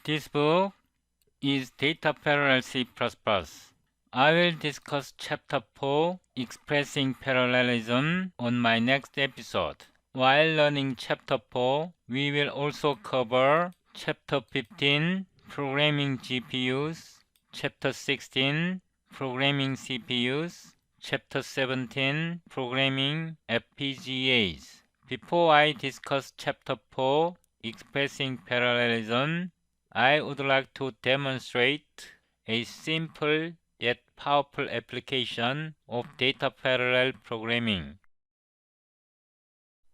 This book is Data Parallel C++. I will discuss Chapter 4, Expressing Parallelism, on my next episode. While learning Chapter 4, we will also cover Chapter 15, Programming GPUs, Chapter 16, Programming CPUs, Chapter 17, Programming FPGAs. Before I discuss Chapter 4, Expressing Parallelism, I would like to demonstrate a simple yet powerful application of data parallel programming.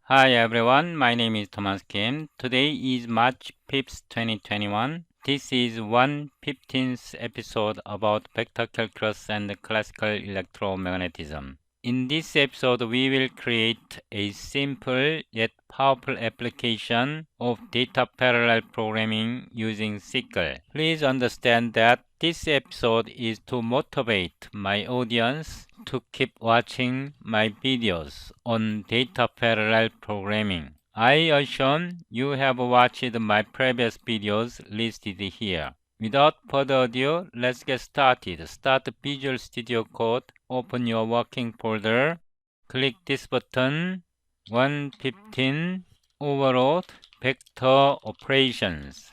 Hi everyone, my name is Thomas Kim. Today is March 5th, 2021. This is 1/15th episode about vector calculus and classical electromagnetism. In this episode, we will create a simple yet powerful application of data parallel programming using SYCL. Please understand that this episode is to motivate my audience to keep watching my videos on data parallel programming. I assume you have watched my previous videos listed here. Without further ado, let's get started. Start Visual Studio Code, open your working folder, click this button, 115, overload, vector operations.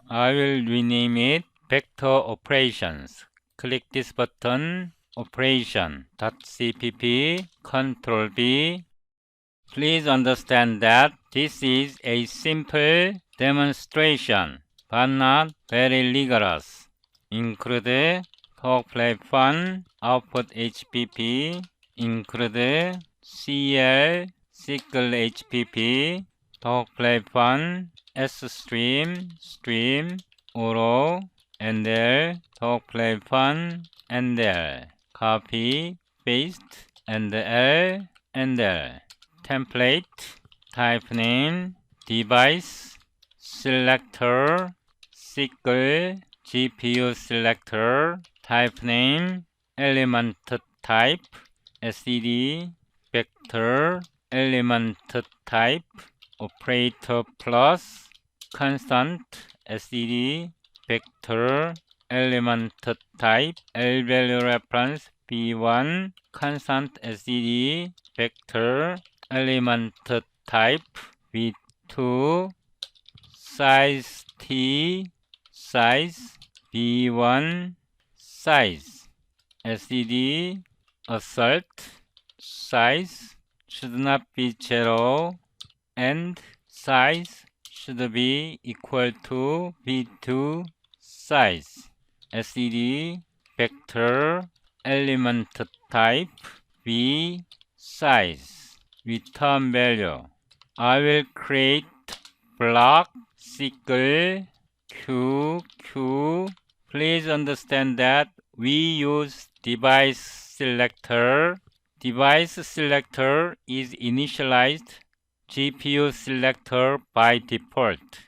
I will rename it vector operations. Click this button, operation.cpp, Ctrl V. Please understand that this is a simple demonstration, but not very rigorous. Include talk play fun, output HPP, include CL, SYCL HPP, talk play fun, S stream, auto, and there, talk play fun, and there, copy, paste, and L, and there. Template, type name, device, selector, SYCL, GPU selector, type name, element type, SED, vector, element type, operator plus, constant, SED, vector, element type, L value reference, V1, constant, SED, vector, element type V2, size T, size V1, size SED, assert, size should not be 0 and size should be equal to V2 size. SED, vector, element type V, size. Return value. I will create block SYCL Q. Please understand that we use device selector. Device selector is initialized GPU selector by default.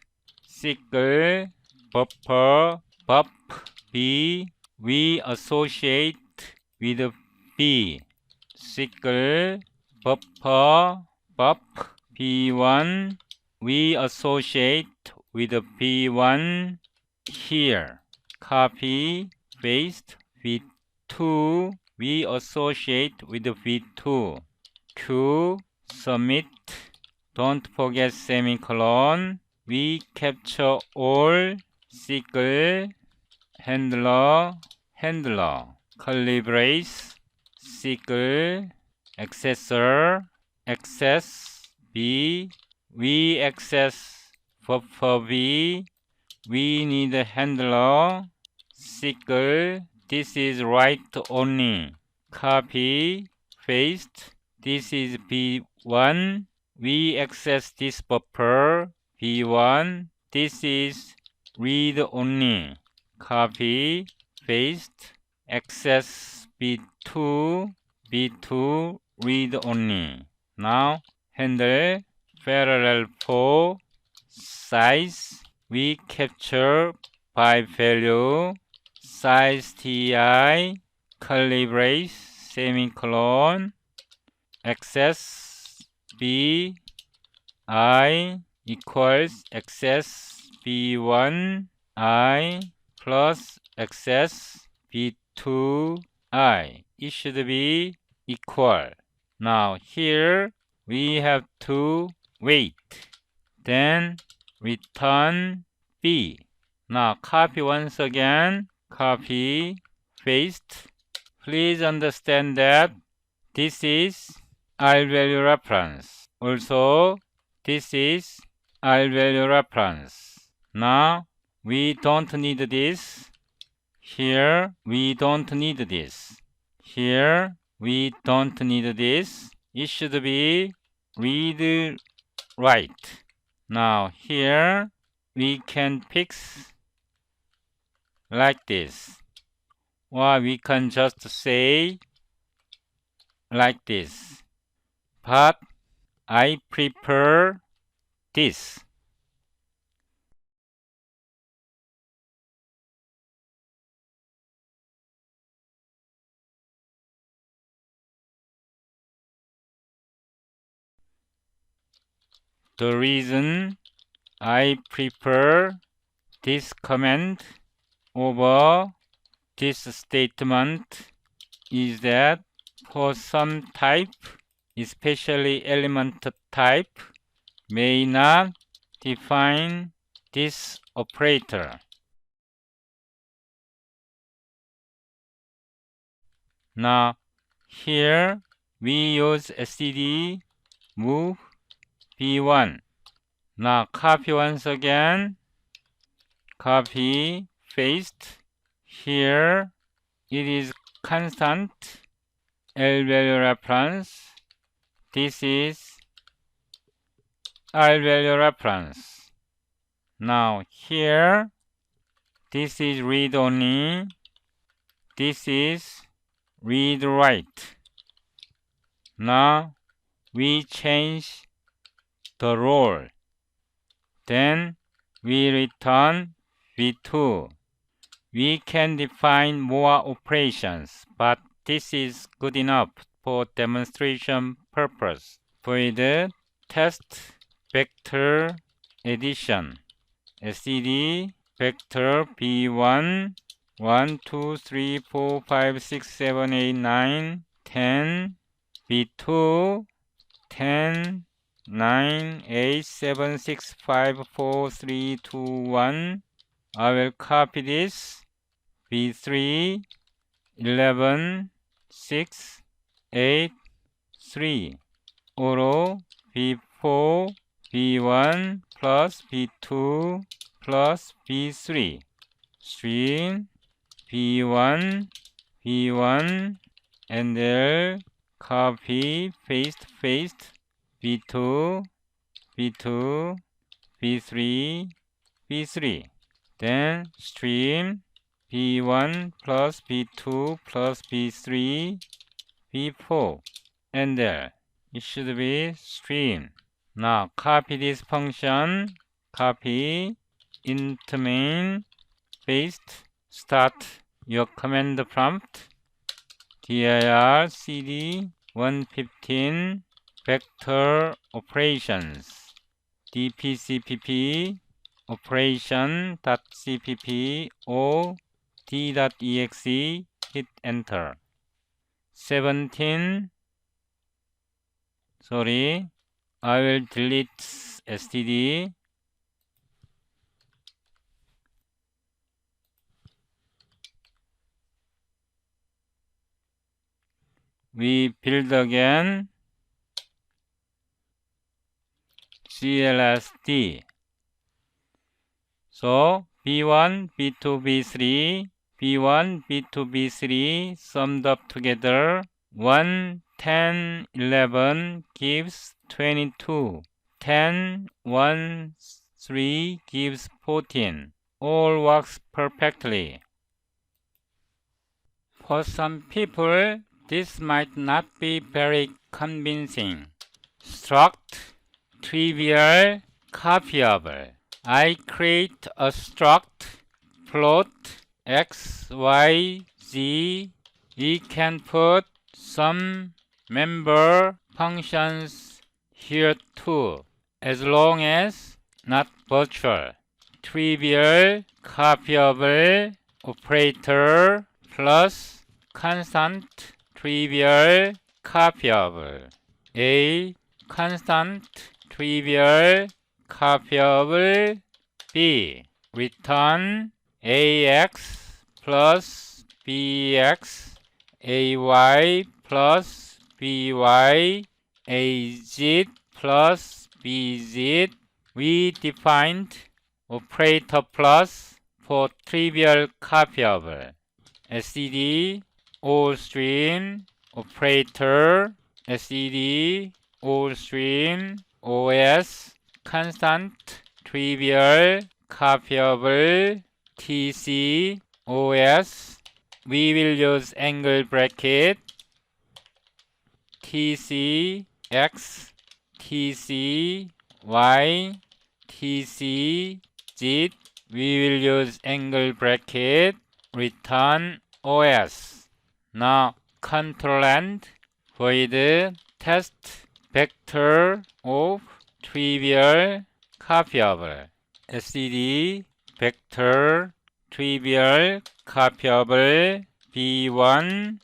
SYCL buffer buff B we associate with B. SYCL buffer buff B1 we associate with B1 here. Copy, paste, V2 we associate with V2. Q, submit, don't forget semicolon. We capture all SYCL, handler, curly brace, SYCL, accessor, access B, we access buffer B, we need a handler, SYCL, this is write only, copy, paste, this is B1, we access this buffer, B1, this is read only, copy, paste, access B2, read only. Now handle parallel for size we capture by value size ti curly brace semicolon access b I equals access B1I plus excess B2I. It should be equal. Now here we have to wait. Then return B. Now copy once again. Copy, paste. Please understand that this is R value reference. Also, this is R value reference. Now, we don't need this. Here, we don't need this. Here, we don't need this. It should be read write. Now, here, we can fix like this. Or we can just say like this. But I prefer this. The reason I prefer this command over this statement is that for some type, especially element type, may not define this operator. Now, here we use std move b1. Now, copy once again. Copy, paste. Here, it is constant L value reference. This is R value reference. Now, here, this is read only. This is read write. Now, we change the role. Then, we return v2. We can define more operations, but this is good enough for demonstration purpose. Void test vector addition. std vector b1 1 2 3 4 5 6 7 8 9 10 b2 10 9 8 7 6 5 4 3 2 1. I will copy this. B3 11 6 8 3. Auto B4 B1 plus B2 plus B3. Stream B1 B1 and then copy paste B2 B2 B3 B3. Then stream B1 plus B2 plus B3 B4 and there it should be stream. Now copy this function, copy int main, paste, start your command prompt, dir cd 115 vector operations, dpcpp operation.cpp or d.exe, hit enter. 17, sorry, I will delete std. We build again CLSD. So B1, B2, B3, B1, B2, B3 summed up together 1, 10, 11 gives 22. 10, 1, 3 gives 14. All works perfectly. For some people, this might not be very convincing. Struct, trivial, copyable. I create a struct, float, x, y, z. We can put some member functions here too, as long as not virtual. trivial copyable operator plus constant trivial copyable. A constant trivial copyable. B return ax plus bx, ay plus by, az plus bz. We defined operator plus for trivial copyable. std all string operator, std all string os constant trivial copyable tc os. We will use angle bracket tc x, tc y, tc z. We will use angle bracket return os. Now control and void test vector of trivial copyable. std vector trivial copyable v1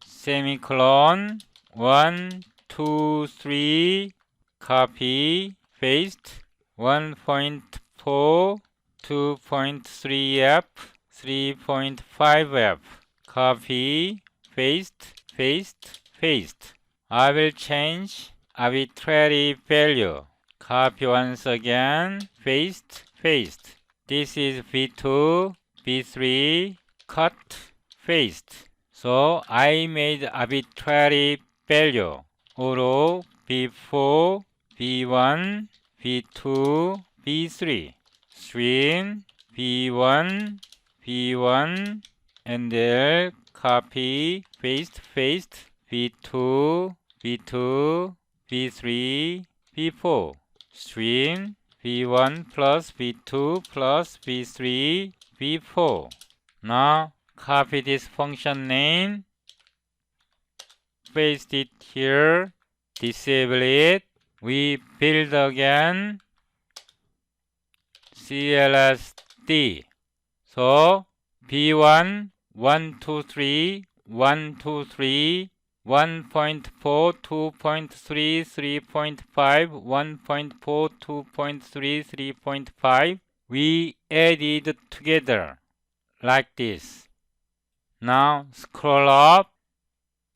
semicolon 1 2 3 copy paste 1.4 2.3f 3.5f copy paste paste paste. I will change arbitrary value. Copy once again, paste, paste. This is v2, v3, cut, paste. So I made arbitrary value. Oro v4, v1, v2, v3. String v1, v1, and there copy, paste, paste, v2, v2, v3, v4. String v1 plus v2 plus v3, v4. Now copy this function name, paste it here, disable it. We build again CLSD. So v1 1 2 3 1 2 3 1.4 2.3 3.5 1.4 2.3 3.5 we added together like this. Now scroll up.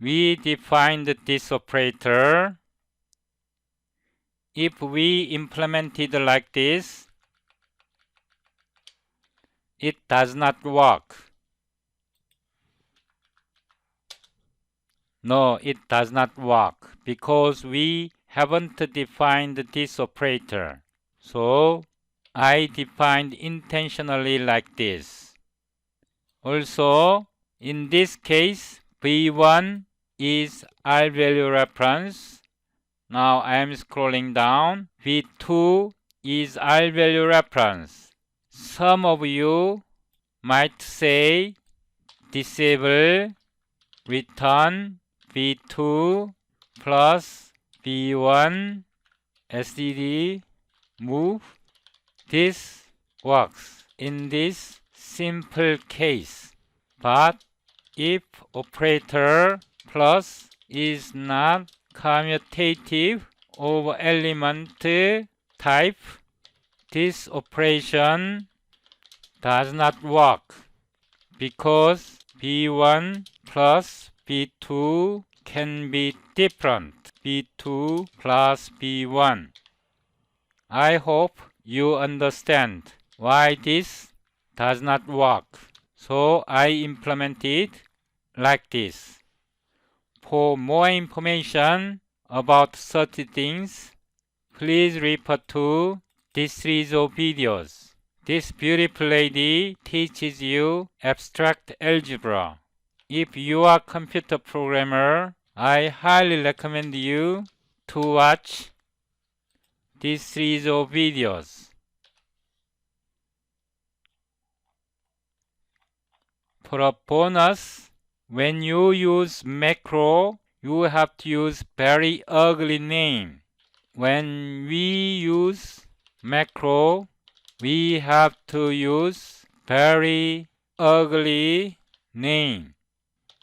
We defined this operator. If we implement it like this, it does not work. No, it does not work because we haven't defined this operator. So I defined intentionally like this. Also, in this case, v1 is R-value reference. Now I am scrolling down. v2 is R-value reference. Some of you might say disable return v2 plus v1 std move. This works in this simple case. But if operator plus is not commutative of element type, this operation does not work because v1 plus v2 can be different. v2 plus v1. I hope you understand why this does not work. So I implement it like this. For more information about such things, please refer to this series of videos. This beautiful lady teaches you abstract algebra. If you are a computer programmer, I highly recommend you to watch this series of videos. For a bonus, when you use macro, you have to use very ugly name. When we use macro, we have to use very ugly name.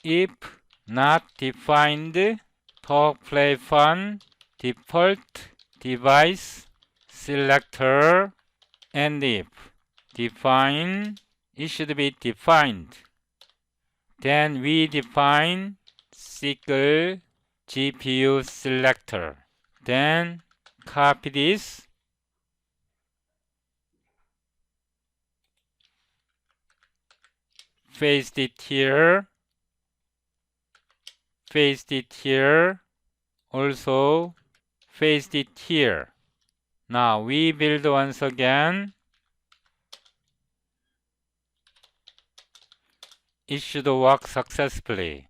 If not defined, talk play fun, default device selector, and if define, it should be defined. Then we define SYCL GPU selector. Then copy this, paste it here, paste it here, also paste it here. Now we build once again. It should work successfully.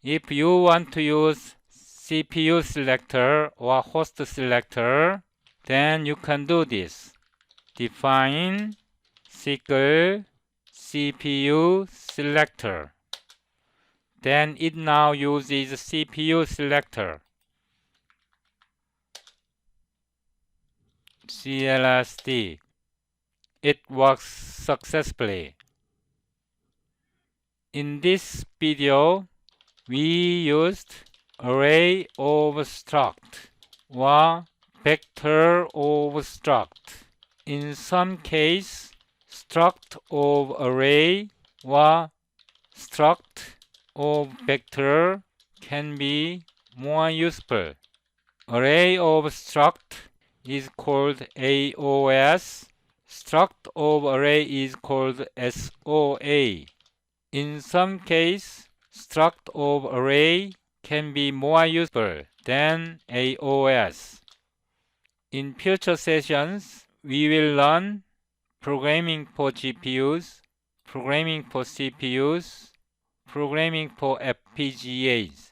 If you want to use CPU selector or host selector, then you can do this. Define SYCL CPU selector. Then it now uses CPU selector. CLSD. It works successfully. In this video, we used array of struct or vector of struct. In some case, struct of array or struct of vector can be more useful. Array of struct is called AOS. Struct of array is called SOA. In some case, struct of array can be more useful than AOS. In future sessions, we will learn programming for GPUs, programming for CPUs, programming for FPGAs.